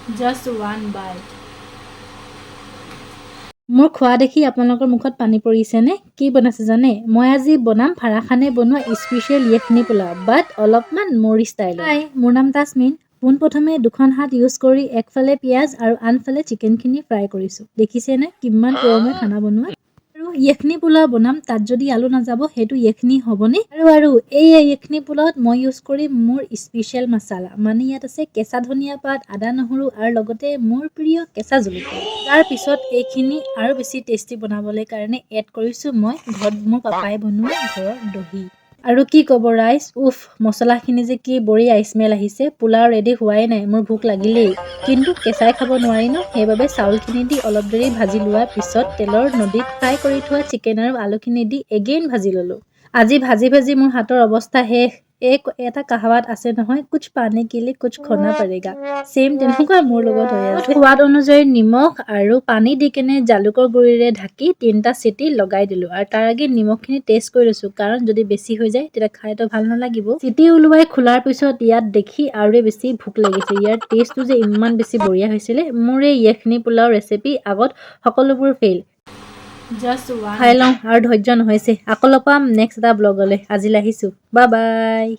Just one bite. মোৰ খোৱা দেখি আপোনালোকৰ মুখত পানী পৰিছেনে? কি বনাইছে জানে? মই আজি বনাম ফাৰাখানে বনোৱা স্পেচিয়েল য়েখনি পোলাও, বাট অলপমান মৰি ষ্টাইলত। হাই, মোৰ নাম তাছমিন। পোনপ্ৰথমে দুখন হাত ইউজ কৰি একফালে পিঁয়াজ আৰু আনফালে চিকেনখিনি ফ্ৰাই কৰিছোঁ। দেখিছেনে কিমান গৰমে খানা বনোৱা? আৰু য়েখনি পোলাও বনাম, তাত যদি আলু নাযাব সেইটো য়েখনি হ'বনে? আৰু এই য়েখনি পোলাওত মই ইউজ কৰিম মোৰ স্পেচিয়েল মছলা, মানে ইয়াত আছে কেঁচা ধনিয়া পাত, আদা নহৰু আৰু লগতে মোৰ প্ৰিয় কেঁচা জলকীয়া। তাৰ পিছত এইখিনি আৰু বেছি টেষ্টি বনাবলৈ কাৰণে এড কৰিছোঁ মই ঘৰত মোৰ পাপাই বনোৱা ঘৰৰ দহি। আৰু কি ক'ব ৰাইজ, উফ, মছলাখিনি যে কি বঢ়িয়া স্মেল আহিছে। পোলাও ৰেডি হোৱাই নাই, মোৰ ভোক লাগিলেই, কিন্তু কেঁচাই খাব নোৱাৰি ন, সেইবাবে চাউলখিনি দি অলপ দেৰি ভাজি লোৱাৰ পিছত তেলৰ নদীত ফ্ৰাই কৰি থোৱা চিকেন আৰু আলুখিনি দি এগেইন ভাজি ল'লোঁ। আজি ভাজি ভাজি মোৰ হাতৰ অৱস্থা শেষ। এটা কাহাৱাত আছে নহয়, কুছ পানে কে লিয়ে কুছ খোনা পড়েগা, ছেম তেনেকুৱা মোৰ লগত হৈ আছে। সোৱাদ অনুযায়ী নিমখ আৰু পানী দি কেনে জালুকৰ গুড়িৰে ঢাকি 3টা চিটি লগাই দিলোঁ, আৰু তাৰ আগত নিমখখিনি টেষ্ট কৰি লৈছোঁ, কাৰণ যদি বেছি হৈ যায় তেতিয়া খাইতো ভাল নালাগিব। চিটি ওলোৱাই খোলাৰ পিছত ইয়াত দেখি আৰু বেছি ভোক লাগিছে। ইয়াৰ টেষ্টটো যে ইমান বেছি বঢ়িয়া হৈছিলে। মোৰ এই য়েখনি পোলাও ৰেচিপি আগত সকলোবোৰ ফেইল। খাই লওঁ আৰু ধৈৰ্য নহৈছে। আকৌ লগ পাম নেক্সট এটা ব্লগলৈ। আজিলৈ আহিছোঁ, বাই বাই।